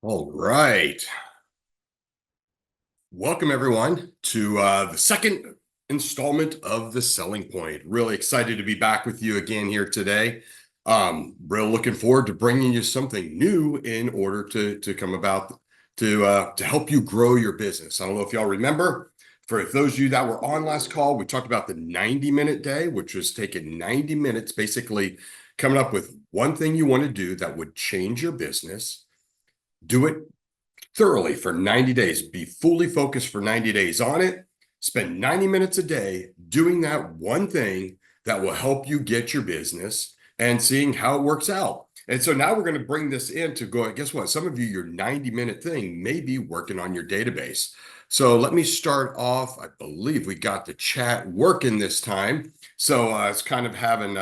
All right. Welcome, everyone, to the second installment of The Selling Point. Really excited to be back with you again here today. Real looking forward to bringing you something new in order to come about to help you grow your business. I don't know if y'all remember, for those of you that were on last call, we talked about the 90-minute day, which was taking 90 minutes, basically coming up with one thing you want to do that would change your business. Do it thoroughly for 90 days. Be fully focused for 90 days on it. Spend 90 minutes a day doing that one thing that will help you get your business and seeing how it works out. And so now we're going to bring this in to go, guess what? Some of you, your 90-minute thing may be working on your database. So let me start off. I believe we got the chat working this time. So it's kind of having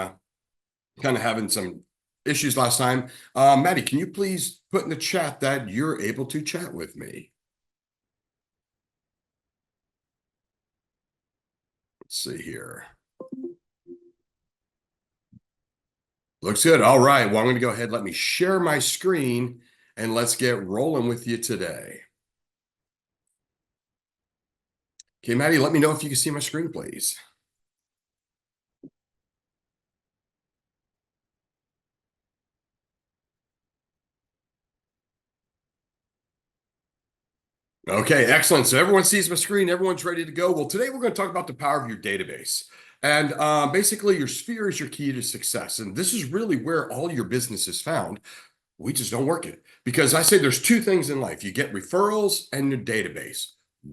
some issues last time. Maddie, can you please put in the chat that you're able to chat with me? Let's see here. Looks good. All right. Well, I'm going to go ahead. Let me share my screen and let's get rolling with you today. Okay, Maddie, let me know if you can see my screen, please. Okay, excellent. So everyone sees my screen, everyone's ready to go. Well, today we're going to talk about the power of your database. And basically, your sphere is your key to success. And this is really where all your business is found. We just don't work it because I say there's two things in life. You get referrals and your database.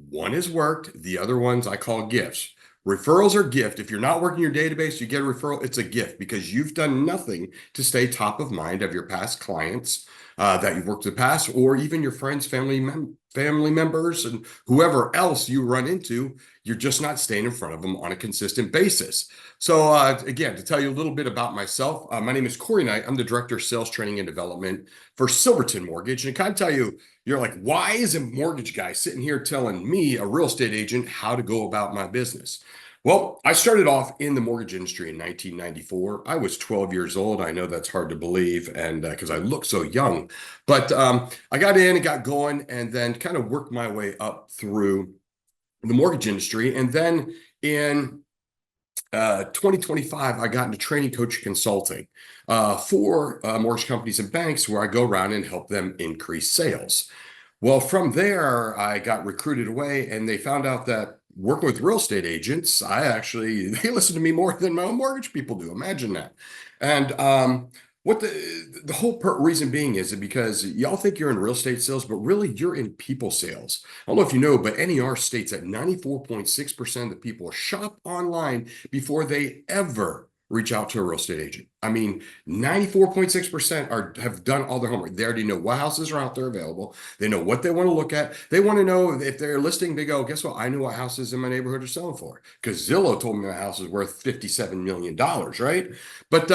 One is worked, the other ones I call gifts. Referrals are gift. If you're not working your database, you get a referral, it's a gift because you've done nothing to stay top of mind of your past clients that you've worked in the past, or even your friends, family members, and whoever else you run into. You're just not staying in front of them on a consistent basis. So again, to tell you a little bit about myself, my name is Corey Knight. I'm the Director of Sales Training and Development for Silverton Mortgage. And I kind of tell you, you're like, why is a mortgage guy sitting here telling me, a real estate agent, how to go about my business? Well, I started off in the mortgage industry in 1994. I was 12 years old. I know that's hard to believe, and because I look so young, but I got in and got going, and then kind of worked my way up through the mortgage industry. And then in 2025, I got into training coach consulting for mortgage companies and banks, where I go around and help them increase sales. Well, from there, I got recruited away, and they found out that working with real estate agents, they listen to me more than my own mortgage people do. Imagine that. And what the whole reason being is because y'all think you're in real estate sales, but really you're in people sales. I don't know if you know, but NER states that 94.6% of the people shop online before they ever reach out to a real estate agent. I mean, 94.6% have done all their homework. They already know what houses are out there available. They know what they want to look at. They want to know if they're listing, they go, guess what? I know what houses in my neighborhood are selling for because Zillow told me my house is worth $57 million, right? But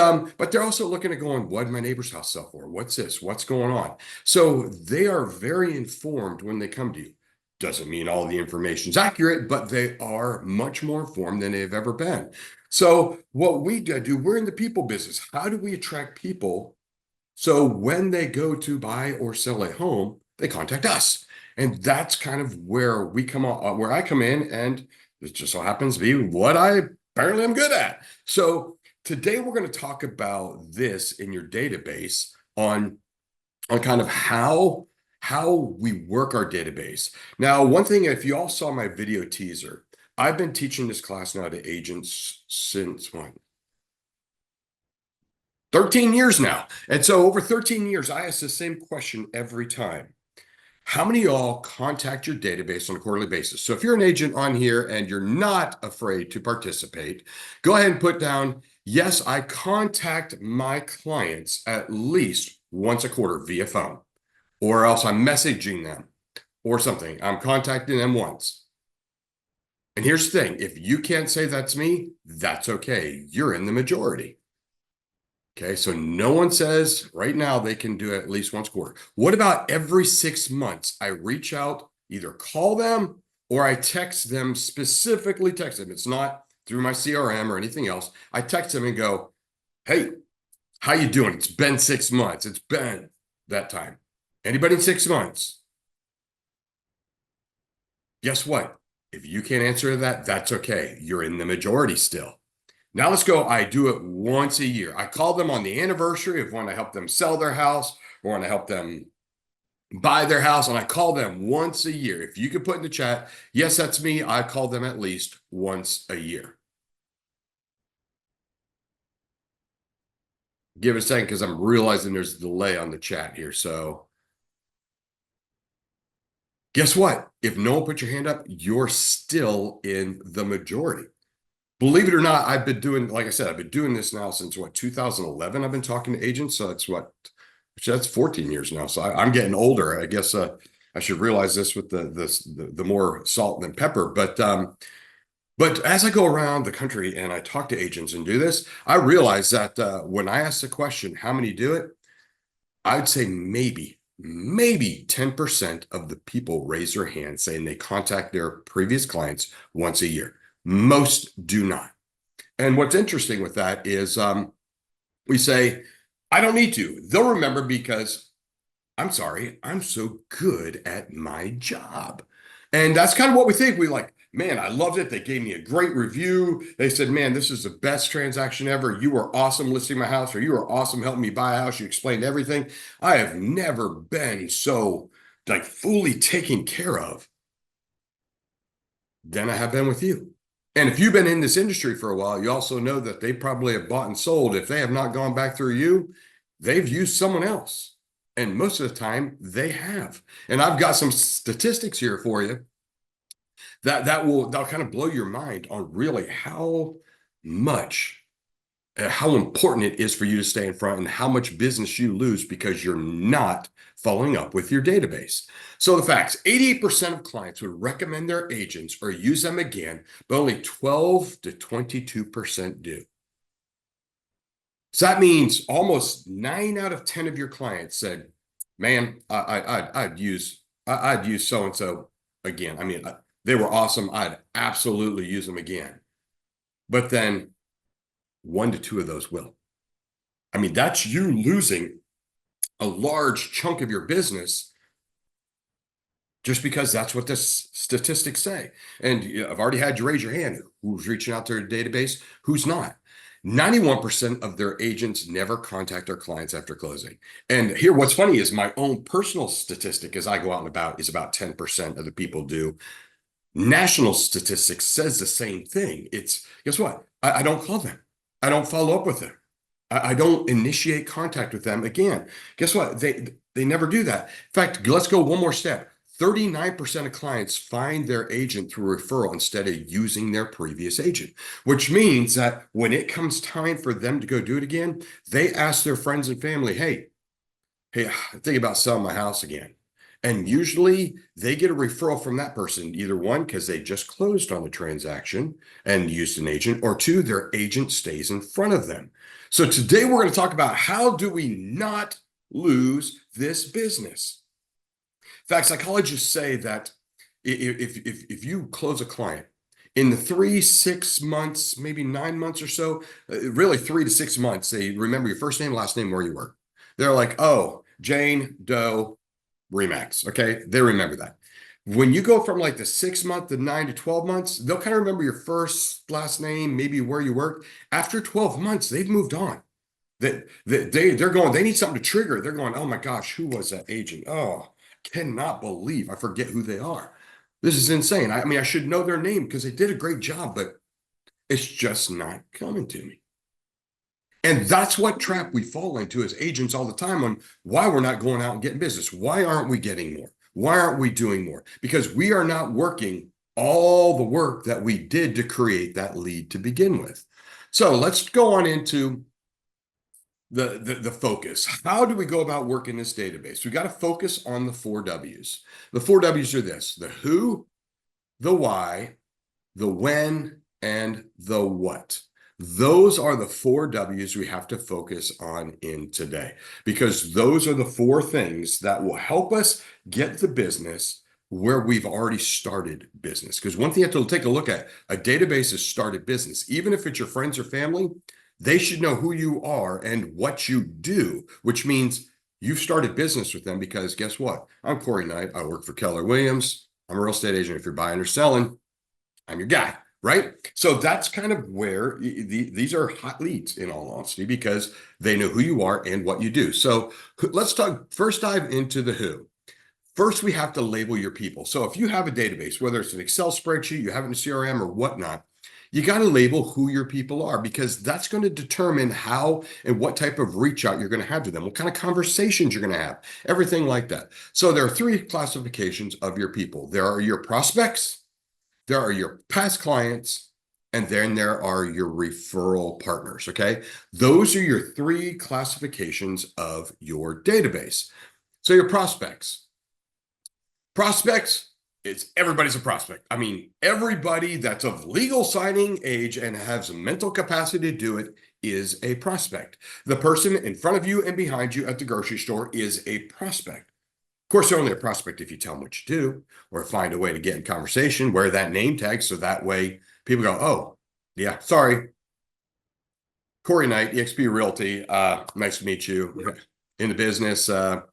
they're also looking at going, what did my neighbor's house sell for? What's this? What's going on? So they are very informed when they come to you. Doesn't mean all the information is accurate, but they are much more informed than they've ever been. So what we do, we're in the people business. How do we attract people so when they go to buy or sell a home, they contact us? And that's kind of where we come on, where I come in, and it just so happens to be what I apparently am good at. So today we're going to talk about this in your database on kind of how we work our database. Now, one thing, if you all saw my video teaser, I've been teaching this class now to agents since what? 13 years now. And so over 13 years, I ask the same question every time. How many of y'all contact your database on a quarterly basis? So if you're an agent on here and you're not afraid to participate, go ahead and put down, yes, I contact my clients at least once a quarter via phone, or else I'm messaging them or something. I'm contacting them once. And here's the thing, if you can't say that's me, that's okay. You're in the majority. Okay, so no one says right now they can do it at least once a quarter. What about every 6 months? I reach out, either call them or I text them, specifically text them. It's not through my CRM or anything else. I text them and go, hey, how you doing? It's been 6 months. It's been that time. Anybody in 6 months? Guess what? If you can't answer that, that's okay. You're in the majority still. Now let's go. I do it once a year. I call them on the anniversary of when I help them sell their house or when I help them buy their house, and I call them once a year. If you could put in the chat, yes, that's me. I call them at least once a year. Give it a second because I'm realizing there's a delay on the chat here. So guess what? If no one put your hand up, you're still in the majority. Believe it or not, I've been doing, like I said, I've been doing this now since what, 2011. I've been talking to agents. So that's 14 years now. So I'm getting older. I guess I should realize this with the more salt than pepper. But as I go around the country and I talk to agents and do this, I realize that when I ask the question, how many do it? I'd say maybe 10% of the people raise their hand saying they contact their previous clients once a year. Most do not. And what's interesting with that is we say, I don't need to. They'll remember because I'm sorry, I'm so good at my job. And that's kind of what we think. We like, man, I loved it. They gave me a great review. They said, man, this is the best transaction ever. You were awesome listing my house, or you were awesome helping me buy a house. You explained everything. I have never been so like fully taken care of than I have been with you. And if you've been in this industry for a while, you also know that they probably have bought and sold. If they have not gone back through you, they've used someone else. And most of the time they have. And I've got some statistics here for you that'll kind of blow your mind on really how much how important it is for you to stay in front and how much business you lose because you're not following up with your database. So the facts, 88% of clients would recommend their agents or use them again, but only 12 to 22% do. So that means almost 9 out of 10 of your clients said, man, I'd use so-and-so again. I mean, they were awesome. I'd absolutely use them again. But then 1 to 2 of those will. I mean, that's you losing a large chunk of your business just because that's what the statistics say. And I've already had you raise your hand. Who's reaching out to their database? Who's not? 91% of their agents never contact their clients after closing. And here, what's funny is my own personal statistic as I go out and about is about 10% of the people do. National statistics says the same thing. It's, guess what? I don't call them. I don't follow up with them. I don't initiate contact with them again. Guess what? They never do that. In fact, let's go one more step. 39% of clients find their agent through referral instead of using their previous agent, which means that when it comes time for them to go do it again, they ask their friends and family, hey, I think about selling my house again. And usually they get a referral from that person, either one, because they just closed on the transaction and used an agent, or two, their agent stays in front of them. So today we're going to talk about how do we not lose this business. In fact, psychologists say that if you close a client in the 3, 6 months, maybe 9 months or so, really 3 to 6 months, they remember your first name, last name, where you work. They're like, oh, Jane Doe Remax. Okay. They remember that. When you go from like the 6 month to 9 to 12 months, they'll kind of remember your first, last name, maybe where you work. After 12 months, they've moved on. They're going, they need something to trigger. They're going, oh my gosh, who was that agent? Oh, cannot believe I forget who they are. This is insane. I mean, I should know their name because they did a great job, but it's just not coming to me. And that's what trap we fall into as agents all the time on why we're not going out and getting business. Why aren't we getting more? Why aren't we doing more? Because we are not working all the work that we did to create that lead to begin with. So let's go on into the focus. How do we go about working this database? We got to focus on the 4 W's. The 4 W's are this: the who, the why, the when, and the what. Those are the 4 W's we have to focus on in today, because those are the 4 things that will help us get the business where we've already started business. Because one thing you have to take a look at, a database is started business. Even if it's your friends or family, they should know who you are and what you do, which means You've started business with them because guess what? I'm Corey Knight. I work for Keller Williams. I'm a real estate agent. If you're buying or selling, I'm your guy, right? So that's kind of where these are hot leads, in all honesty, because they know who you are and what you do. So let's talk first, dive into the who. First, we have to label your people. So if you have a database, whether it's an Excel spreadsheet, you have it in a CRM or whatnot, you got to label who your people are, because that's going to determine how and what type of reach out you're going to have to them, what kind of conversations you're going to have, everything like that. So there are three classifications of your people. There are your prospects, there are your past clients, and then there are your referral partners. Okay. Those are your three classifications of your database. So your prospects, it's everybody's a prospect. I mean, everybody that's of legal signing age and has mental capacity to do it is a prospect. The person in front of you and behind you at the grocery store is a prospect. Of course, they're only a prospect if you tell them what you do or find a way to get in conversation, wear that name tag. So that way people go, oh, yeah, sorry. Corey Knight, eXp Realty. Nice to meet you. In the business, looking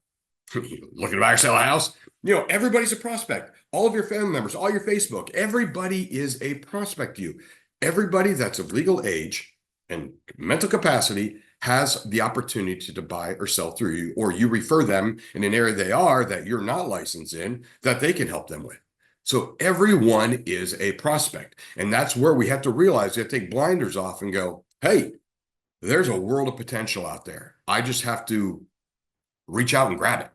to buy or sell a house. Everybody's a prospect. All of your family members, all your Facebook, everybody is a prospect to you. Everybody that's of legal age and mental capacity has the opportunity to buy or sell through you, or you refer them in an area they are that you're not licensed in, that they can help them with. So everyone is a prospect. And that's where we have to realize you have to take blinders off and go, hey, there's a world of potential out there. I just have to reach out and grab it.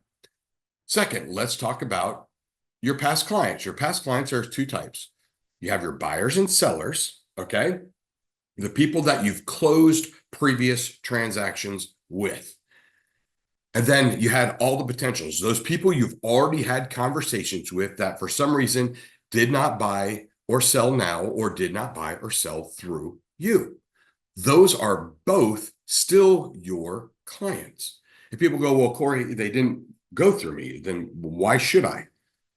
Second, let's talk about your past clients. Your past clients are two types. You have your buyers and sellers, okay? The people that you've closed previous transactions with. And then you had all the potentials, those people you've already had conversations with that for some reason did not buy or sell now, or did not buy or sell through you. Those are both still your clients. If people go, well, Corey, they didn't go through me, then why should I?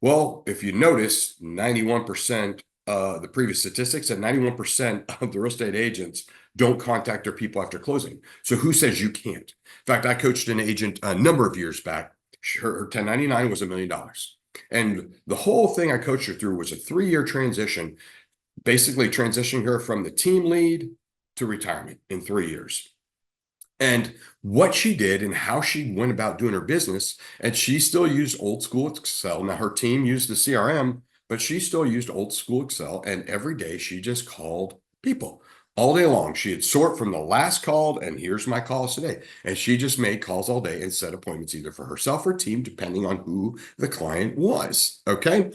Well, if you notice, 91%, the previous statistics said 91% of the real estate agents don't contact their people after closing. So who says you can't? In fact, I coached an agent a number of years back. Her 1099 was $1 million. And the whole thing I coached her through was a 3-year transition, basically transitioning her from the team lead to retirement in 3 years. And what she did and how she went about doing her business, and she still used old school Excel. Now her team used the CRM, but she still used old school Excel. And every day she just called people all day long. She'd sort from the last called and here's my calls today. And she just made calls all day and set appointments either for herself or team, depending on who the client was. Okay.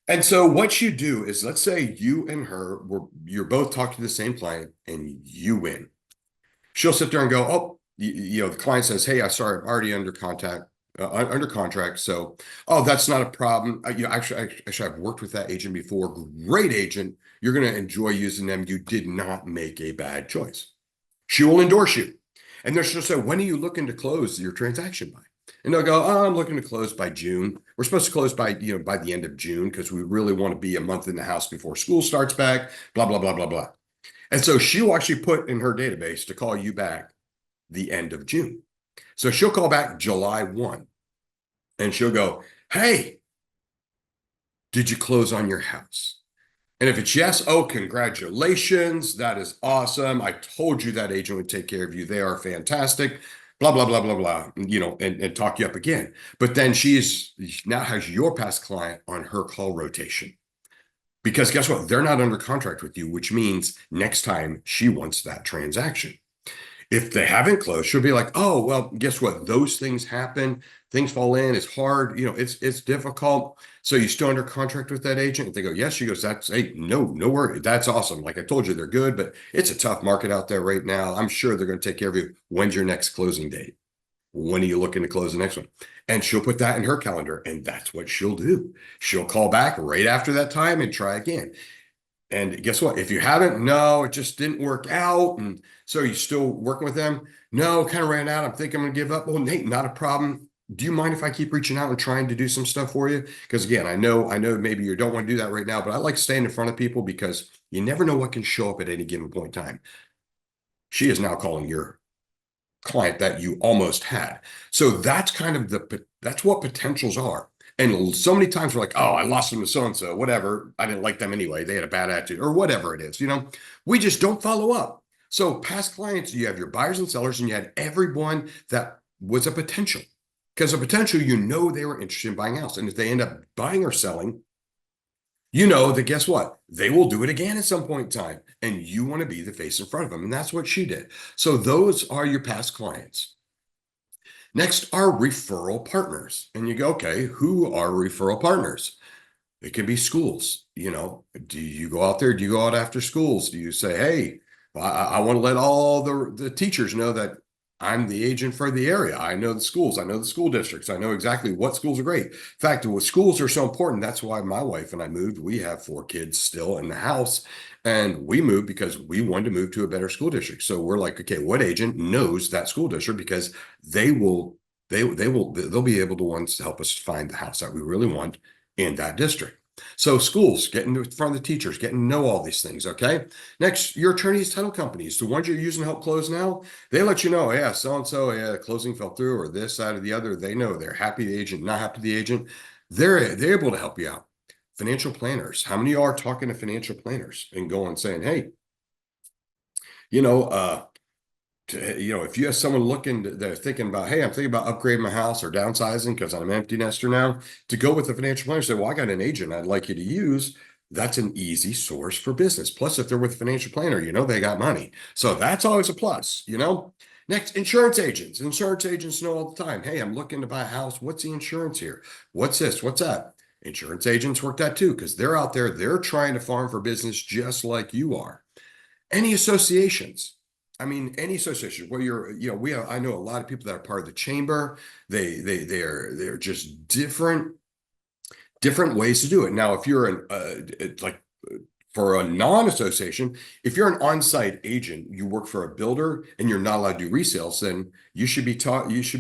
And so what you do is, let's say you and her you're both talking to the same client and you win. She'll sit there and go, oh, the client says, hey, I'm already under contract. So, oh, that's not a problem. Actually, I've worked with that agent before. Great agent. You're going to enjoy using them. You did not make a bad choice. She will endorse you. And then she'll say, when are you looking to close your transaction by? And they'll go, oh, I'm looking to close by June. We're supposed to close by the end of June because we really want to be a month in the house before school starts back, blah, blah, blah, blah, blah. And so she'll actually put in her database to call you back the end of June. So she'll call back July 1 and she'll go, hey, did you close on your house? And if it's yes, oh, congratulations. That is awesome. I told you that agent would take care of you. They are fantastic. Blah, blah, blah, blah, blah, and talk you up again. But then now has your past client on her call rotation. Because guess what? They're not under contract with you, which means next time she wants that transaction. If they haven't closed, she'll be like, oh, well, guess what? Those things happen. Things fall in. It's hard. It's difficult. So you still under contract with that agent? If they go, yes, she goes, hey, no worry. That's awesome. Like I told you, they're good, but it's a tough market out there right now. I'm sure they're going to take care of you. When's your next closing date? When are you looking to close the next one? And she'll put that in her calendar, and that's what she'll do. She'll call back right after that time and try again. And guess what? If you haven't, no, it just didn't work out. And so you're still working with them? No, kind of ran out. I'm thinking I'm going to give up. Well, Nate, not a problem. Do you mind if I keep reaching out and trying to do some stuff for you? Because again, I know maybe you don't want to do that right now, but I like staying in front of people because you never know what can show up at any given point in time. She is now calling your client that you almost had. So that's kind of that's what potentials are. And so many times we're like, oh, I lost them to so and so, whatever. I didn't like them anyway. They had a bad attitude or whatever it is. We just don't follow up. So past clients, you have your buyers and sellers, and you had everyone that was a potential. Because a potential, they were interested in buying a house. And if they end up buying or selling, you know that guess what? They will do it again at some point in time. And you want to be the face in front of them. And that's what she did. So those are your past clients. Next are referral partners. And you go, okay, who are referral partners? It can be schools. Do you go out there? Do you go out after schools? Do you say, hey, I want to let all the teachers know that I'm the agent for the area. I know the schools. I know the school districts. I know exactly what schools are great. In fact, with schools are so important. That's why my wife and I moved. We have 4 kids still in the house. And we moved because we wanted to move to a better school district. So we're like, okay, what agent knows that school district? Because they will, they'll be able to ones to help us find the house that we really want in that district. So schools, getting in front of the teachers, getting to know all these things, okay? Next, your attorneys, title companies, the ones you're using to help close now, they let you know, yeah, so-and-so, yeah, closing fell through or this side or the other. They know they're happy the agent, not happy the agent. They're able to help you out. Financial planners, how many are talking to financial planners and going saying, hey, you know, uh, if you have someone they're thinking about, hey, I'm thinking about upgrading my house or downsizing because I'm an empty nester now, to go with the financial planner, say, well, I got an agent I'd like you to use. That's an easy source for business. Plus, if they're with a financial planner, they got money. So that's always a plus. Next, insurance agents. Insurance agents know all the time, hey, I'm looking to buy a house. What's the insurance here? What's this? What's that? Insurance agents work that too because they're out there, they're trying to farm for business just like you are. Any associations? I mean, any association where I know a lot of people that are part of the chamber. They're just different ways to do it. Now, if you're like for a non-association, if you're an on-site agent, you work for a builder and you're not allowed to do resales, then you should be taught, if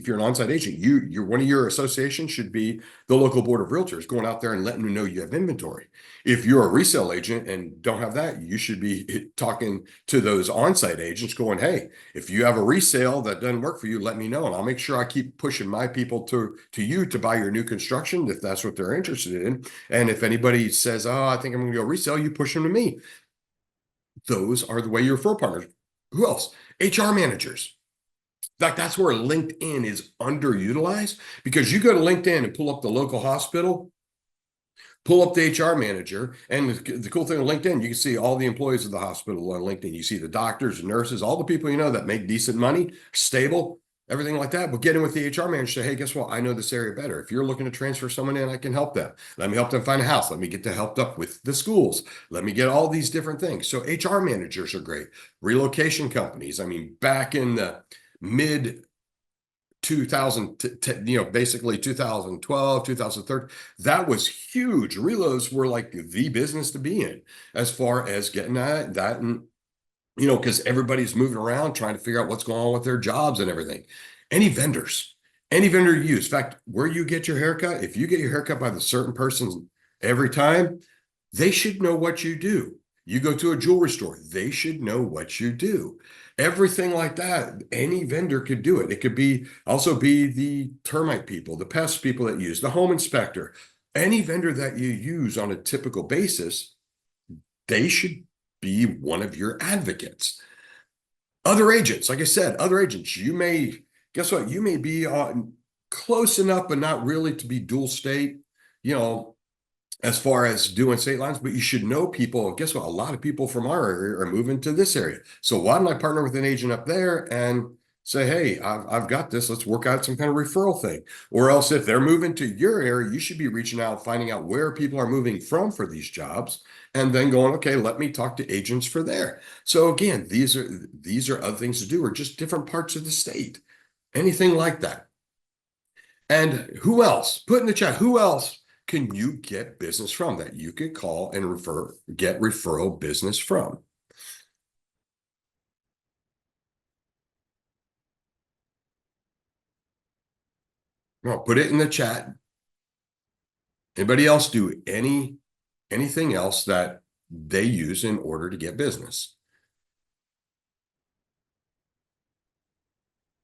you're an on-site agent, you're one of your associations should be the local board of realtors going out there and letting them know you have inventory. If you're a resale agent and don't have that, you should be talking to those on-site agents going, hey, if you have a resale that doesn't work for you, let me know. And I'll make sure I keep pushing my people to you to buy your new construction if that's what they're interested in. And if anybody says, oh, I think I'm going to go resell, you push them to me. Those are the way your referral partners. Who else? HR managers. In fact, that's where LinkedIn is underutilized because you go to LinkedIn and pull up the local hospital, pull up the HR manager. And the cool thing on LinkedIn, you can see all the employees of the hospital on LinkedIn. You see the doctors, nurses, all the people that make decent money, stable, everything like that. But get in with the HR manager, say, hey, guess what? I know this area better. If you're looking to transfer someone in, I can help them. Let me help them find a house. Let me get them helped up with the schools. Let me get all these different things. So HR managers are great. Relocation companies. I mean, back in the mid 2000, basically 2012, 2013, that was huge. Reloads were like the business to be in as far as getting that and because everybody's moving around trying to figure out what's going on with their jobs and everything. Any vendors, any vendor you use. In fact, where you get your haircut, if you get your haircut by the certain person every time, they should know what you do. You go to a jewelry store, they should know what you do. Everything like that, any vendor could do it. It could also be the termite people, the pest people that use, the home inspector. Any vendor that you use on a typical basis, they should be one of your advocates. Other agents, like I said, other agents, guess what? You may be close enough, but not really to be dual state, you know, as far as doing state lines, but you should know people. Guess what? A lot of people from our area are moving to this area. So why don't I partner with an agent up there and say, hey, I've got this. Let's work out some kind of referral thing. Or else if they're moving to your area, you should be reaching out, finding out where people are moving from for these jobs, and then going, okay, let me talk to agents for there. So again, these are other things to do, or just different parts of the state, anything like that. And who else? Put in the chat, who else can you get business from that you could call and get referral business from? Well, put it in the chat. Anybody else do anything else that they use in order to get business?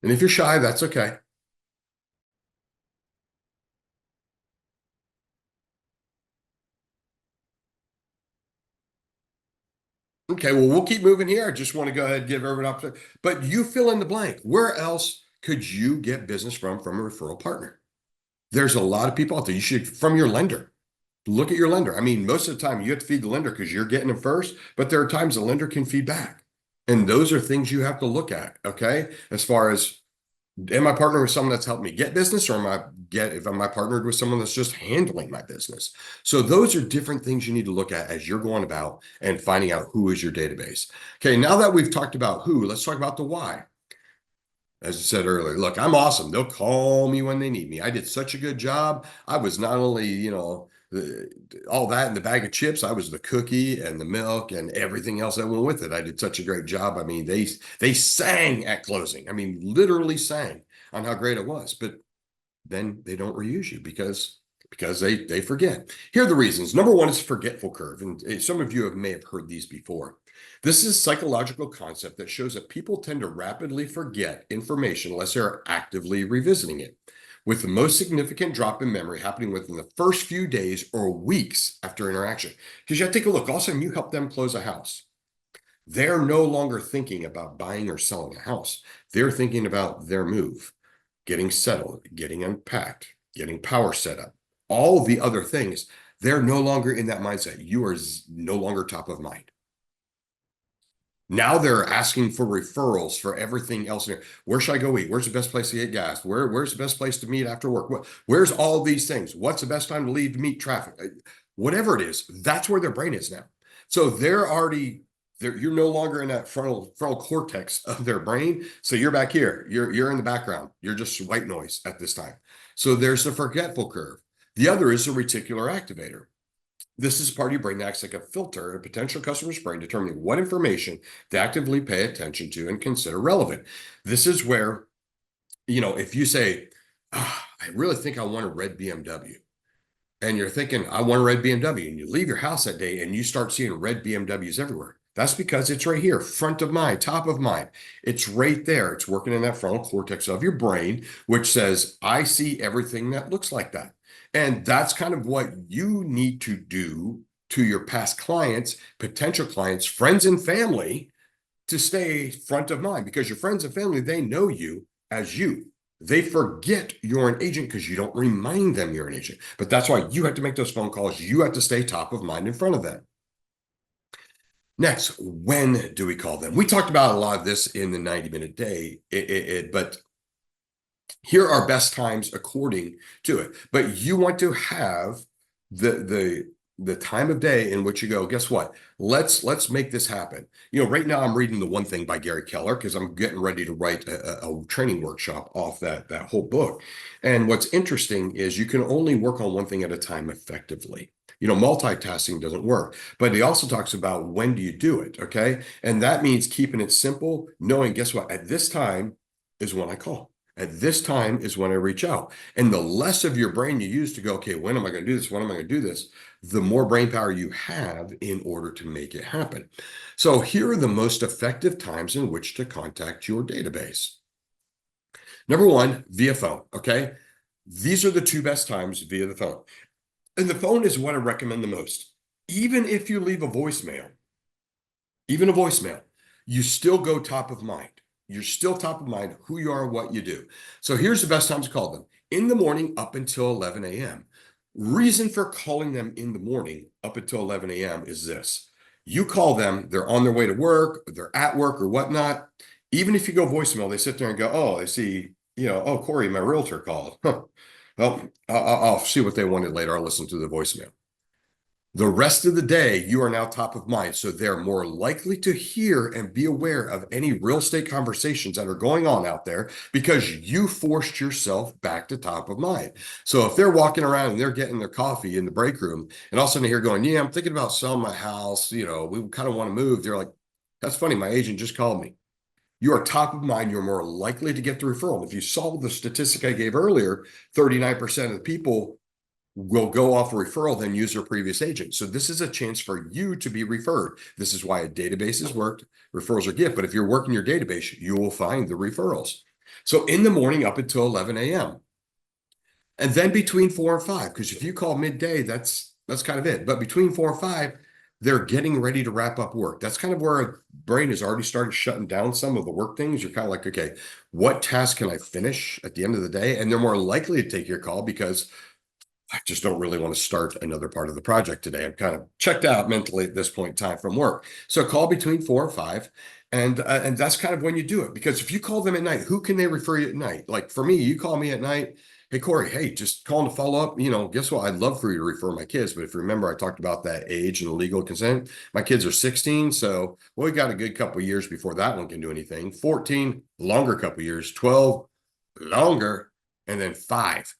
And if you're shy, that's okay. Okay, well, we'll keep moving here. I just want to go ahead and give everyone up. But you fill in the blank. Where else could you get business from a referral partner? There's a lot of people out there. You should, from your lender. Look at your lender. I mean, most of the time you have to feed the lender because you're getting them first, but there are times the lender can feed back. And those are things you have to look at. Okay. As far as, am I partnered with someone that's helped me get business, or am I partnered with someone that's just handling my business? So those are different things you need to look at as you're going about and finding out who is your database. Okay. Now that we've talked about who, let's talk about the why. As I said earlier, look, I'm awesome. They'll call me when they need me. I did such a good job. I was not only, all that in the bag of chips, I was the cookie and the milk and everything else that went with it. I did such a great job. I mean, they sang at closing. I mean, literally sang on how great it was. But then they don't reuse you because they forget. Here are the reasons. Number one is forgetful curve, and some of you may have heard these before. This is a psychological concept that shows that people tend to rapidly forget information unless they're actively revisiting it, with the most significant drop in memory happening within the first few days or weeks after interaction. Because you have to take a look. All of a sudden, you help them close a house. They're no longer thinking about buying or selling a house. They're thinking about their move, getting settled, getting unpacked, getting power set up, all the other things. They're no longer in that mindset. You are no longer top of mind. Now they're asking for referrals for everything else. Where should I go eat? Where's the best place to get gas? Where's the best place to meet after work? Where's all these things? What's the best time to leave to meet traffic? Whatever it is, that's where their brain is now. So you're no longer in that frontal cortex of their brain. So you're back here. You're in the background. You're just white noise at this time. So there's the forgetful curve. The other is the reticular activator. This is part of your brain that acts like a filter in a potential customer's brain, determining what information to actively pay attention to and consider relevant. This is where, if you say, I really think I want a red BMW, and you're thinking, I want a red BMW, and you leave your house that day and you start seeing red BMWs everywhere. That's because it's right here, front of mind, top of mind. It's right there. It's working in that frontal cortex of your brain, which says, I see everything that looks like that. And that's kind of what you need to do to your past clients, potential clients, friends and family to stay front of mind, because your friends and family, they know you as you. They forget you're an agent because you don't remind them you're an agent. But that's why you have to make those phone calls. You have to stay top of mind in front of them. Next, when do we call them? We talked about a lot of this in the 90-minute day, but here are best times according to it. But you want to have the time of day in which you go, guess what? Let's make this happen. Right now I'm reading The One Thing by Gary Keller because I'm getting ready to write a training workshop off that whole book. And what's interesting is you can only work on one thing at a time effectively. Multitasking doesn't work, but he also talks about when do you do it, okay? And that means keeping it simple, knowing, guess what? At this time is when I call. At this time is when I reach out. And the less of your brain you use to go, okay, when am I going to do this? When am I going to do this? The more brain power you have in order to make it happen. So here are the most effective times in which to contact your database. Number one, via phone, okay? These are the two best times via the phone. And the phone is what I recommend the most. Even if you leave a voicemail, you still go top of mind. You're still top of mind who you are, what you do. So here's the best times to call them. In the morning up until 11 a.m. Reason for calling them in the morning up until 11 a.m. is this. You call them, they're on their way to work, they're at work or whatnot. Even if you go voicemail, they sit there and go, oh, I see, oh, Corey, my realtor called. Huh. Well, I'll see what they wanted later. I'll listen to the voicemail. The rest of the day, you are now top of mind. So they're more likely to hear and be aware of any real estate conversations that are going on out there because you forced yourself back to top of mind. So if they're walking around and they're getting their coffee in the break room and all of a sudden they hear going, yeah, I'm thinking about selling my house. We kind of want to move. They're like, that's funny. My agent just called me. You are top of mind. You're more likely to get the referral. If you saw the statistic I gave earlier, 39% of the people will go off a referral than use their previous agent. So this is a chance for you to be referred. This is why a database has worked. Referrals are gift, but if you're working your database, you will find the referrals. So in the morning up until 11 a.m. And then between 4 and 5, because if you call midday, that's kind of it. But between 4 and 5, they're getting ready to wrap up work. That's kind of where our brain has already started shutting down some of the work things. You're kind of like, okay, what task can I finish at the end of the day? And they're more likely to take your call because I just don't really want to start another part of the project today. I'm kind of checked out mentally at this point in time from work. So call between 4 and 5, and that's kind of when you do it. Because if you call them at night, who can they refer you at night? Like for me, you call me at night. Hey Corey, hey, just calling to follow up. Guess what? I'd love for you to refer my kids, but if you remember, I talked about that age and the legal consent. My kids are 16, so we got a good couple of years before that one can do anything. 14, longer couple of years. 12, longer, and then 5.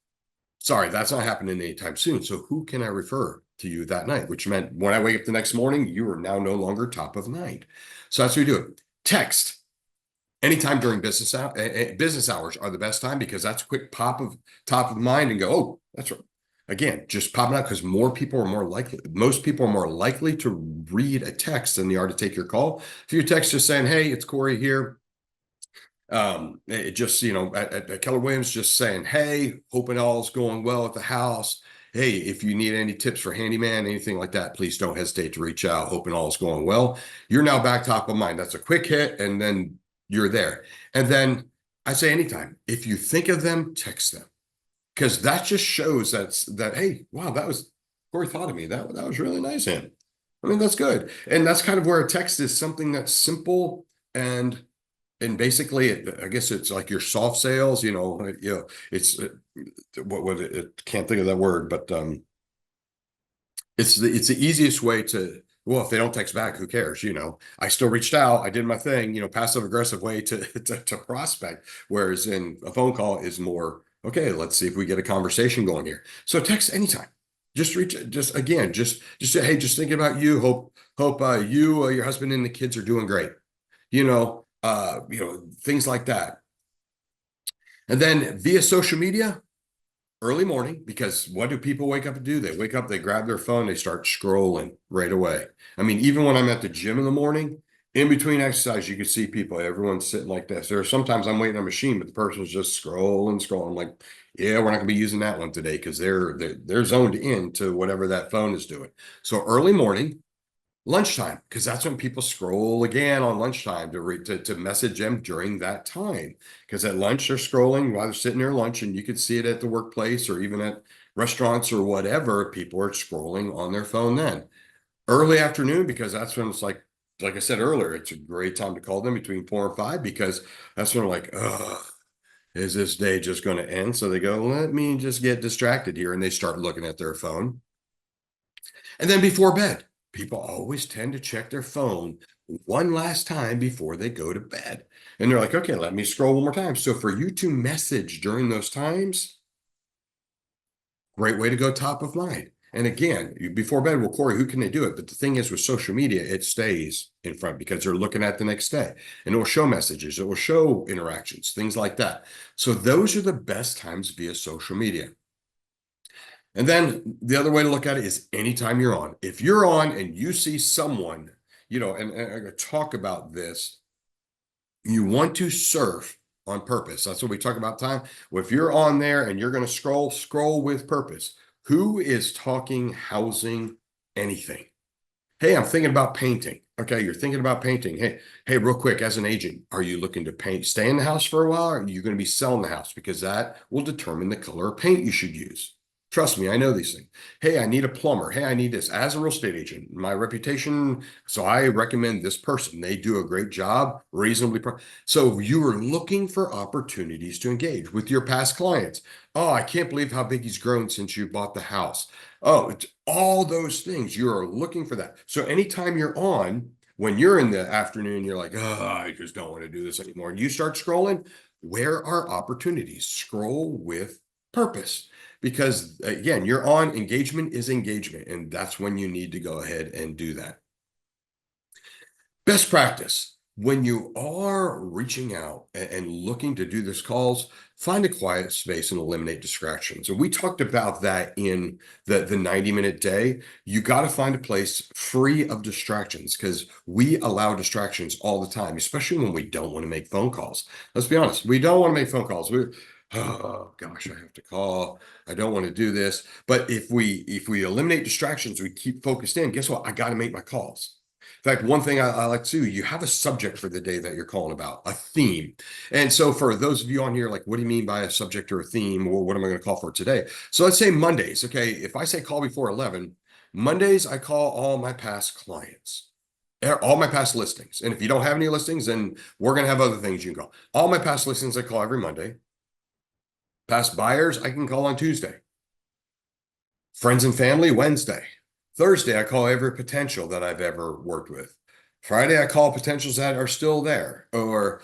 Sorry, that's not happening anytime soon. So who can I refer to you that night? Which meant when I wake up the next morning, you are now no longer top of mind. So that's what we do. Text anytime during business hours are the best time because that's a quick pop of top of mind and go, oh, that's right. Again, just popping out because most people are more likely to read a text than they are to take your call. If your text just saying, hey, it's Corey here. It just, at Keller Williams, just saying, hey, hoping all's going well at the house. Hey, if you need any tips for handyman, anything like that, please don't hesitate to reach out. Hoping all's going well. You're now back top of mind. That's a quick hit, and then you're there. And then I say anytime, if you think of them, text them. Because that just shows hey, wow, that was Corey thought of me. That was really nice of him. I mean, that's good. And that's kind of where a text is something that's simple and basically, I guess it's like your soft sales, it's can't think of that word, but it's the easiest way to, well, if they don't text back, who cares? I still reached out, I did my thing, passive aggressive way to prospect, whereas in a phone call is more, okay, let's see if we get a conversation going here. So text anytime. Just say, hey, just thinking about you. Hope you, your husband and the kids are doing great. Things like that. And then via social media, early morning, because what do people wake up and do? They wake up, they grab their phone, they start scrolling right away. I mean, even when I'm at the gym in the morning, in between exercise, you can see people, everyone's sitting like this. There are sometimes I'm waiting on a machine, but the person's just scrolling. I'm like, yeah, we're not gonna be using that one today because they're zoned in to whatever that phone is doing. So early morning, lunchtime, because that's when people scroll again on lunchtime to message them during that time. Because at lunch they're scrolling while they're sitting there lunch, and you could see it at the workplace or even at restaurants or whatever. People are scrolling on their phone then. Early afternoon, because that's when it's like I said earlier, it's a great time to call them between 4 and 5 because that's when they're like, ugh, is this day just going to end? So they go, let me just get distracted here, and they start looking at their phone. And then before bed, people always tend to check their phone one last time before they go to bed. And they're like, okay, let me scroll one more time. So for you to message during those times, great way to go top of mind. And again, before bed, well, Corey, who can they do it? But the thing is with social media, it stays in front because they're looking at the next day and it will show messages, it will show interactions, things like that. So those are the best times via social media. And then the other way to look at it is anytime you're on. If you're on and you see someone, and I talk about this, you want to surf on purpose. That's what we talk about time. Well, if you're on there and you're going to scroll with purpose. Who is talking housing anything? Hey, I'm thinking about painting. Okay, you're thinking about painting. Hey, real quick, as an agent, are you looking to stay in the house for a while, or are you going to be selling the house? Because that will determine the color of paint you should use. Trust me, I know these things. Hey, I need a plumber. Hey, I need this. As a real estate agent, my reputation, so I recommend this person. They do a great job, reasonably. So you are looking for opportunities to engage with your past clients. Oh, I can't believe how big he's grown since you bought the house. Oh, it's all those things. You are looking for that. So anytime you're on, when you're in the afternoon, you're like, oh, I just don't want to do this anymore. And you start scrolling, where are opportunities? Scroll with purpose. Because again, you're on, engagement is engagement, and that's when you need to go ahead and do that. Best practice. When you are reaching out and looking to do this calls, find a quiet space and eliminate distractions. And we talked about that in the 90-minute day. You got to find a place free of distractions because we allow distractions all the time, especially when we don't want to make phone calls. Let's be honest, we don't want to make phone calls. Oh gosh, I have to call. I don't want to do this. But if we eliminate distractions, we keep focused in, guess what? I got to make my calls. In fact, one thing I like to do, you have a subject for the day that you're calling about, a theme. And so for those of you on here, like, what do you mean by a subject or a theme, or what am I going to call for today? So let's say Mondays. Okay. If I say call before 11, Mondays, I call all my past clients, all my past listings. And if you don't have any listings, then we're going to have other things you can call. All my past listings, I call every Monday. Past buyers, I can call on Tuesday. Friends and family, Wednesday. Thursday, I call every potential that I've ever worked with. Friday, I call potentials that are still there. Or,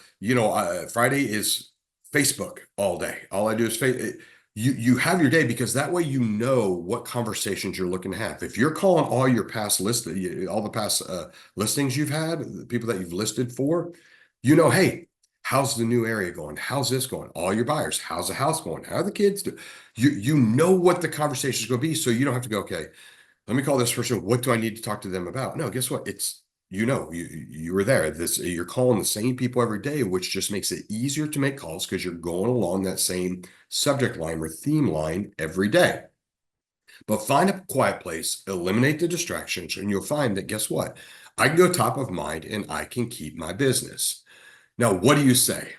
Friday is Facebook all day. All I do is you have your day because that way you know what conversations you're looking to have. If you're calling all your past all the past listings you've had, the people that you've listed for, hey, how's the new area going? How's this going? All your buyers, how's the house going? How are the kids do? You know what the conversation is going to be, so you don't have to go, okay, let me call this person. What do I need to talk to them about? No, guess what? You were there. You're calling the same people every day, which just makes it easier to make calls because you're going along that same subject line or theme line every day. But find a quiet place, eliminate the distractions, and you'll find that guess what? I can go top of mind and I can keep my business. Now, what do you say?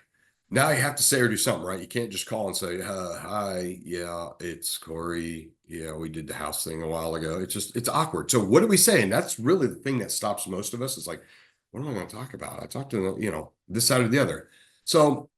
Now you have to say or do something, right? You can't just call and say, hi, yeah, it's Corey. Yeah, we did the house thing a while ago. It's awkward. So what do we say? And that's really the thing that stops most of us. Is like, what am I going to talk about? I talked to, this side or the other. So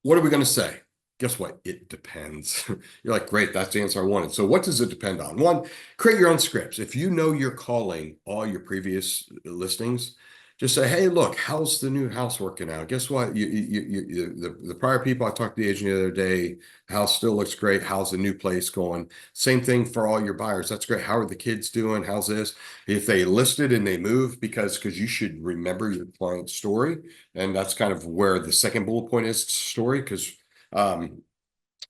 what are we going to say? Guess what? It depends. You're like, great, that's the answer I wanted. So what does it depend on? One, create your own scripts. If you know you're calling all your previous listings, just say, hey, look, how's the new house working out? Guess what? The prior people, I talked to the agent the other day, house still looks great. How's the new place going? Same thing for all your buyers. That's great. How are the kids doing? How's this? If they listed and they moved, because you should remember your client's story. And that's kind of where the second bullet point is, story, because um,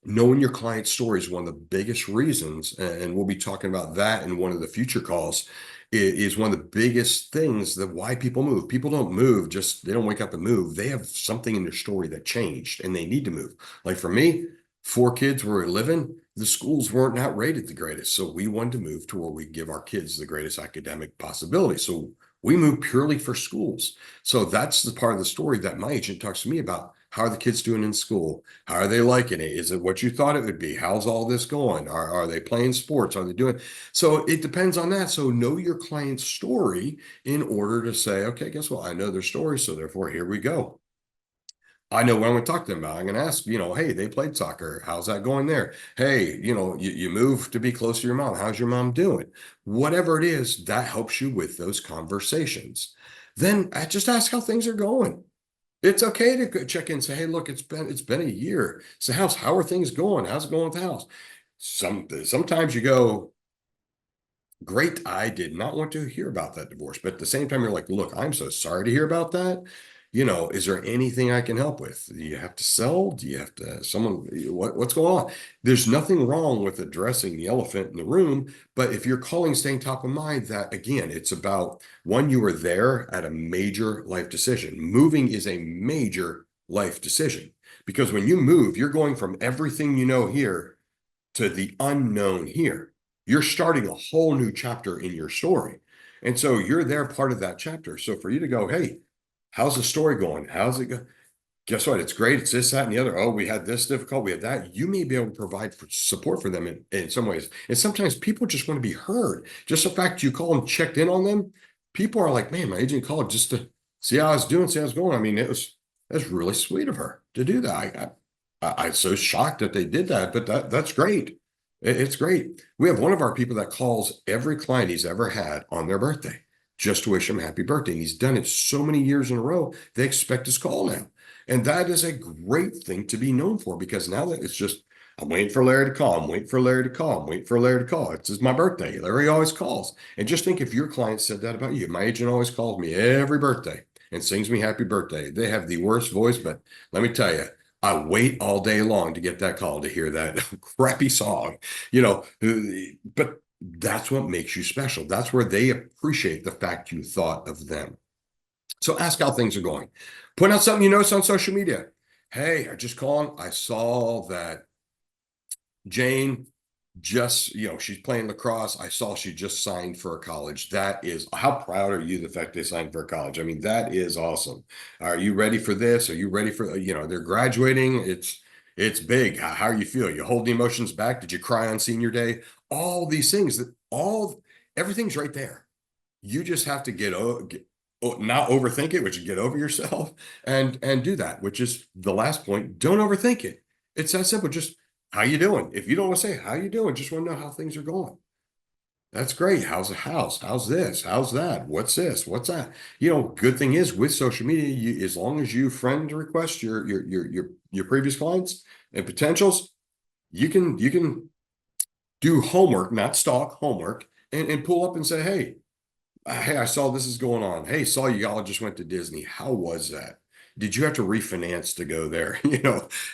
knowing your client's story is one of the biggest reasons, and we'll be talking about that in one of the future calls, is one of the biggest things that why people move. People don't move, just they don't wake up and move. They have something in their story that changed and they need to move. Like for me, 4 kids were living, the schools weren't not rated the greatest. So we wanted to move to where we give our kids the greatest academic possibility. So we moved purely for schools. So that's the part of the story that my agent talks to me about. How are the kids doing in school? How are they liking it? Is it what you thought it would be? How's all this going? Are they playing sports? Are they doing? So it depends on that. So know your client's story in order to say, okay, guess what? I know their story. So therefore, here we go. I know what I'm going to talk to them about. I'm going to ask, hey, they played soccer. How's that going there? Hey, you moved to be close to your mom. How's your mom doing? Whatever it is, that helps you with those conversations. Then just ask how things are going. It's okay to check in and say, hey, look, it's been a year. So how are things going? How's it going with the house? Sometimes you go, great, I did not want to hear about that divorce. But at the same time, you're like, look, I'm so sorry to hear about that. Is there anything I can help with? Do you have to sell? Do you have to what's going on? There's nothing wrong with addressing the elephant in the room, but if you're calling staying top of mind, that again, it's about one, you were there at a major life decision. Moving is a major life decision because when you move, you're going from everything you know here to the unknown here. You're starting a whole new chapter in your story. And so you're there part of that chapter. So for you to go, hey, how's the story going? How's it go? Guess what? It's great. It's this, that, and the other. Oh, we had this difficult. We had that. You may be able to provide support for them in some ways. And sometimes people just want to be heard. Just the fact you call and checked in on them, people are like, man, my agent called just to see how I was doing, see how I was going. I mean, that's really sweet of her to do that. I'm so shocked that they did that, but that's great. It's great. We have one of our people that calls every client he's ever had on their birthday just to wish him happy birthday. And he's done it so many years in a row, they expect his call now. And that is a great thing to be known for because now that it's just, I'm waiting for Larry to call. I'm waiting for Larry to call. I'm waiting for Larry to call. It's my birthday. Larry always calls. And just think if your client said that about you. My agent always calls me every birthday. and sings me happy birthday. They have the worst voice, but let me tell you, I wait all day long to get that call to hear that crappy song, you know, but that's what makes you special. That's where they appreciate the fact you thought of them. So ask how things are going. Put out something you notice on social media. Hey, I just calling. I saw that Jane just, she's playing lacrosse. I saw she just signed for a college. That is, how proud are you the fact they signed for a college? I mean, that is awesome. Are you ready for this? Are you ready for, they're graduating. It's big. How are you feel? You hold the emotions back. Did you cry on senior day? All these things everything's right there. You just have to not overthink it, which is get over yourself and do that, which is the last point. Don't overthink it. It's that simple. Just how you doing? If you don't want to say how you doing, just want to know how things are going. That's great. How's the house? How's this? How's that? What's this? What's that? Good thing is with social media, as long as you friend request your previous clients and potentials, you can do homework, not stalk, homework, and pull up and say, hey, I saw this is going on. Hey, saw you all just went to Disney. How was that? Did you have to refinance to go there?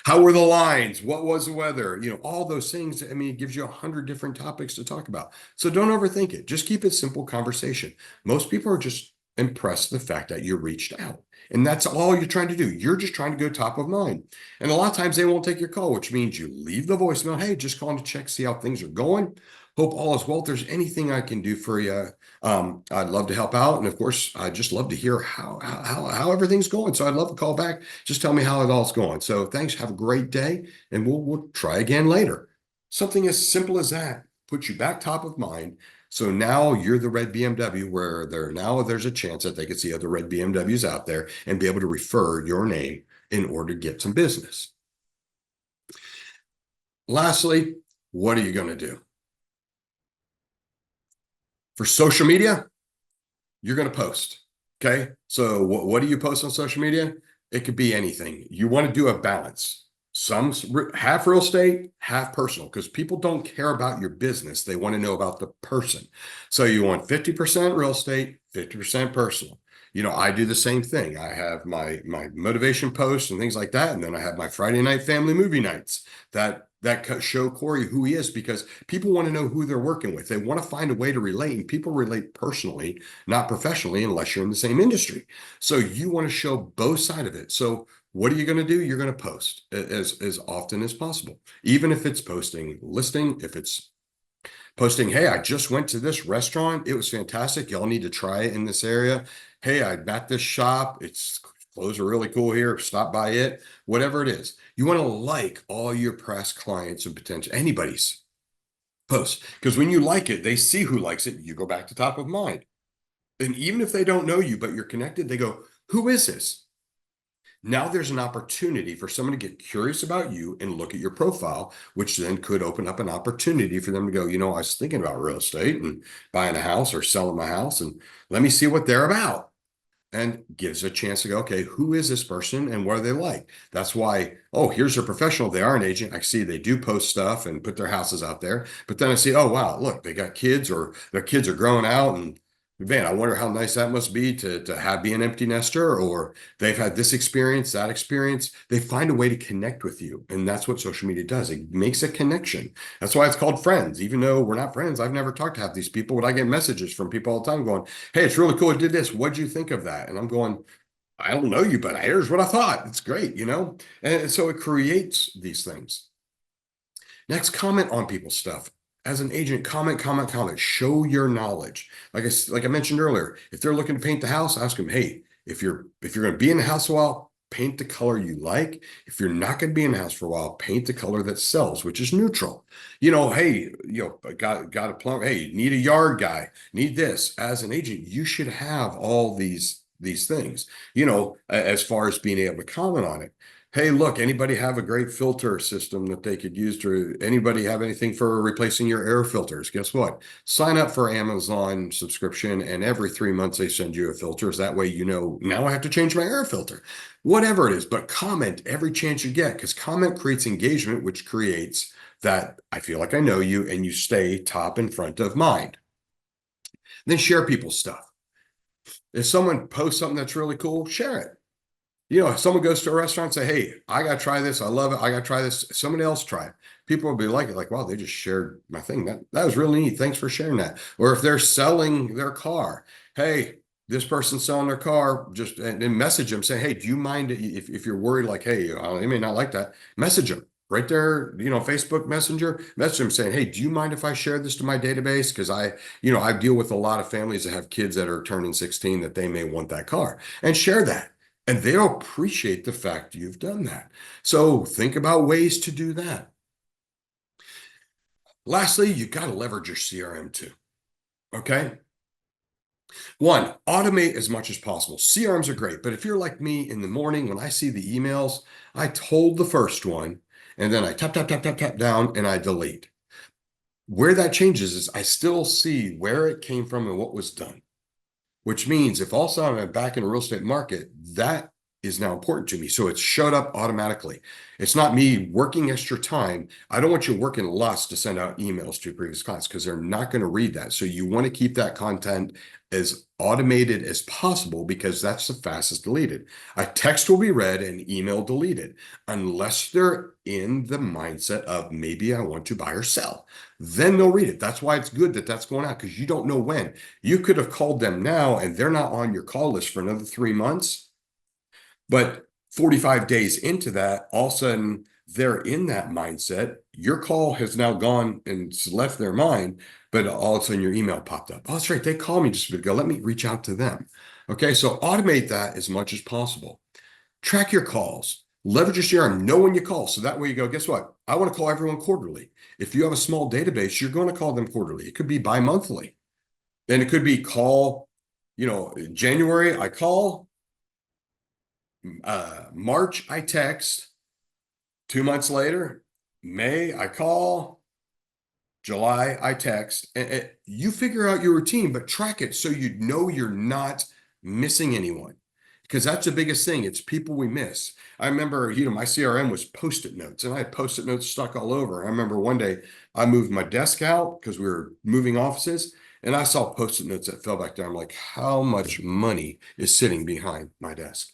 How were the lines? What was the weather? All those things. I mean, it gives you 100 different topics to talk about. So don't overthink it. Just keep it simple conversation. Most people are just impressed with the fact that you reached out. And that's all you're trying to do. You're just trying to go top of mind. And a lot of times they won't take your call, which means you leave the voicemail. Hey, just calling to check, see how things are going. Hope all is well. If there's anything I can do for you, I'd love to help out. And of course, I just love to hear how everything's going. So I'd love to call back. Just tell me how it all's going. So thanks. Have a great day. And we'll try again later. Something as simple as that puts you back top of mind. So now you're the red BMW where there's a chance that they could see other red BMWs out there and be able to refer your name in order to get some business. Lastly, what are you going to do? For social media, you're going to post. Okay. So what do you post on social media? It could be anything. You want to do a balance. Some half real estate, half personal, because people don't care about your business. They want to know about the person. So you want 50% real estate, 50% personal. I do the same thing. I have my motivation posts and things like that. And then I have my Friday night family movie nights that show Corey who he is, because people want to know who they're working with. They want to find a way to relate, and people relate personally, not professionally, unless you're in the same industry. So you want to show both sides of it. So what are you going to do? You're going to post as often as possible, even if it's posting listing, if it's posting, hey, I just went to this restaurant. It was fantastic. Y'all need to try it in this area. Hey, I'm at this shop. It's clothes are really cool here. Stop by it. Whatever it is. You want to like all your past clients and potential anybody's posts, because when you like it, they see who likes it. You go back to top of mind. And even if they don't know you, but you're connected, they go, who is this? Now there's an opportunity for someone to get curious about you and look at your profile, which then could open up an opportunity for them to go, I was thinking about real estate and buying a house or selling my house, and let me see what they're about. And gives a chance to go, okay, who is this person and what are they like? That's why, here's their professional. They are an agent. I see they do post stuff and put their houses out there. But then I see, oh, wow, look, they got kids, or their kids are growing out, and man, I wonder how nice that must be to be an empty nester, or they've had this experience, that experience. They find a way to connect with you. And that's what social media does. It makes a connection. That's why it's called friends. Even though we're not friends, I've never talked to half these people, but I get messages from people all the time going, hey, it's really cool. I did this. What'd you think of that? And I'm going, I don't know you, but here's what I thought. It's great, And so it creates these things. Next, comment on people's stuff. As an agent, comment. Show your knowledge. Like I mentioned earlier, if they're looking to paint the house, ask them, hey, if you're going to be in the house a while, paint the color you like. If you're not going to be in the house for a while, paint the color that sells, which is neutral. Hey, got a plumber. Hey, need a yard guy. Need this. As an agent, you should have all these things. As far as being able to comment on it. Hey, look, anybody have a great filter system that they could use anybody have anything for replacing your air filters? Guess what? Sign up for Amazon subscription, and every 3 months they send you a filter. That way, now I have to change my air filter, whatever it is. But comment every chance you get, because comment creates engagement, which creates that I feel like I know you, and you stay top in front of mind. Then share people's stuff. If someone posts something that's really cool, share it. You know, if someone goes to a restaurant and say, hey, I got to try this. I love it. I got to try this. Somebody else try it. People will be like it, like, wow, they just shared my thing. That was really neat. Thanks for sharing that. Or if they're selling their car, hey, this person's selling their car, just and message them saying, hey, do you mind if you're worried, like, hey, they may not like that, message them right there, Facebook Messenger, message them saying, hey, do you mind if I share this to my database? Because I deal with a lot of families that have kids that are turning 16 that they may want that car, and share that. And they'll appreciate the fact you've done that. So think about ways to do that. Lastly, you got to leverage your CRM too. Okay. One, automate as much as possible. CRMs are great, but if you're like me in the morning, when I see the emails, I told the first one and then I tap, tap, tap, tap, tap down and I delete. Where that changes is I still see where it came from and what was done, which means if all of a sudden I'm back in a real estate market, that is now important to me. So it's showed up automatically. It's not me working extra time. I don't want you working lots to send out emails to your previous clients because they're not going to read that. So you want to keep that content as automated as possible because that's the fastest deleted. A text will be read and email deleted unless they're in the mindset of maybe I want to buy or sell. Then they'll read it. That's why it's good that that's going out because you don't know when. You could have called them now and they're not on your call list for another 3 months. But 45 days into that, all of a sudden they're in that mindset. Your call has now gone and left their mind, but all of a sudden your email popped up. Oh, that's right. They called me just a bit ago. Let me reach out to them. Okay. So automate that as much as possible. Track your calls. Leverage your CRM. Know when you call. So that way you go, guess what? I want to call everyone quarterly. If you have a small database, you're going to call them quarterly. It could be bi-monthly. And it could be call, January, I call, March, I text, 2 months later, May, I call, July, I text. And you figure out your routine, but track it so you know you're not missing anyone. Because that's the biggest thing. It's people we miss. I remember, my CRM was post-it notes, and I had post-it notes stuck all over. I remember one day I moved my desk out because we were moving offices, and I saw post-it notes that fell back down. I'm like, how much money is sitting behind my desk?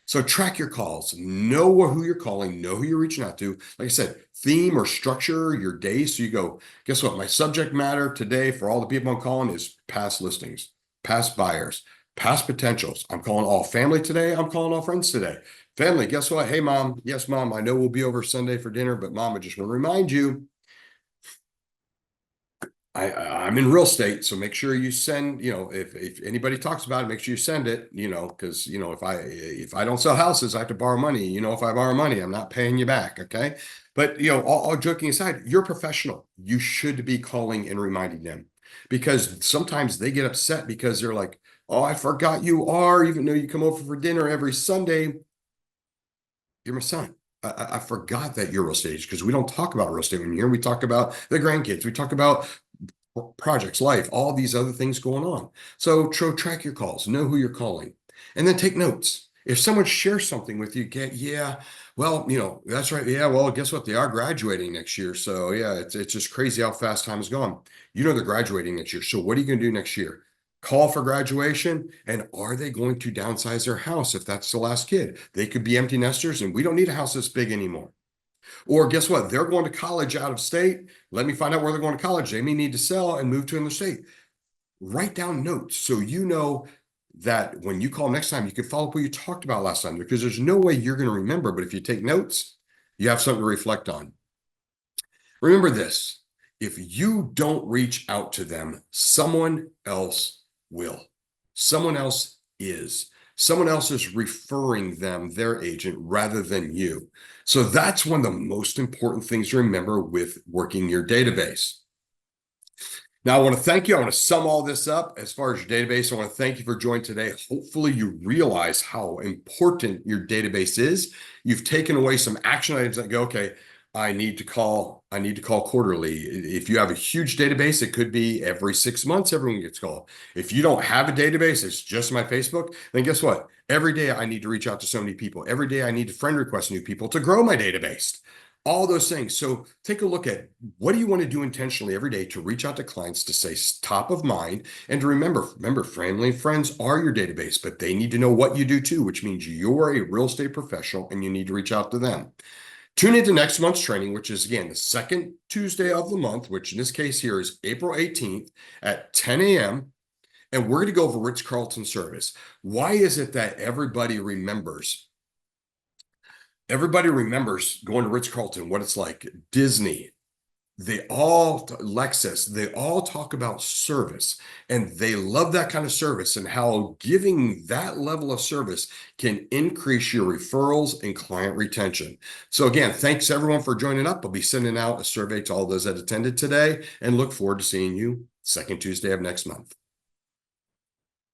So track your calls, know who you're calling, know who you're reaching out to. Like I said, theme or structure your day. So you go, guess what? My subject matter today for all the people I'm calling is past listings, past buyers, past potentials. I'm calling all family today. I'm calling all friends today. Family, guess what? Hey, mom. Yes, mom. I know we'll be over Sunday for dinner, but mom, I just want to remind you, I'm in real estate, so make sure you send, if anybody talks about it, make sure you send it, because if I don't sell houses, I have to borrow money. If I borrow money, I'm not paying you back. Okay. But all joking aside, you're a professional. You should be calling and reminding them because sometimes they get upset because they're like, oh, I forgot you are, even though you come over for dinner every Sunday. You're my son. I forgot that you're real estate because we don't talk about real estate when you're here. We talk about the grandkids. We talk about projects, life, all these other things going on. So track your calls, know who you're calling, and then take notes. If someone shares something with you, yeah, well, that's right. Yeah, well, guess what? They are graduating next year. So yeah, it's just crazy how fast time is gone. They're graduating next year. So what are you going to do next year? Call for graduation, and are they going to downsize their house if that's the last kid? They could be empty nesters, and we don't need a house this big anymore. Or guess what? They're going to college out of state. Let me find out where they're going to college. They may need to sell and move to another state. Write down notes so you know that when you call next time, you can follow up what you talked about last time because there's no way you're going to remember. But if you take notes, you have something to reflect on. Remember this. If you don't reach out to them, someone else will. Someone else is. Someone else is referring them, their agent, rather than you. So that's one of the most important things to remember with working your database. Now, I want to thank you. I want to sum all this up as far as your database. I want to thank you for joining today. Hopefully, you realize how important your database is. You've taken away some action items that go, okay, I need to call quarterly. If you have a huge database, it could be every 6 months, everyone gets called. If you don't have a database, it's just my Facebook, then guess what? Every day I need to reach out to so many people. Every day I need to friend request new people to grow my database. all those things. So take a look at what do you want to do intentionally every day to reach out to clients to stay top of mind and to remember, family and friends are your database, but they need to know what you do too, which means you're a real estate professional and you need to reach out to them. Tune into next month's training, which is again the second Tuesday of the month, which in this case here is April 18th at 10 a.m. And we're going to go over Ritz-Carlton service. Why is it that everybody remembers? Everybody remembers going to Ritz-Carlton, what it's like, Disney, Lexus, they all talk about service and they love that kind of service and how giving that level of service can increase your referrals and client retention. So again, thanks everyone for joining up. I'll be sending out a survey to all those that attended today and look forward to seeing you second Tuesday of next month.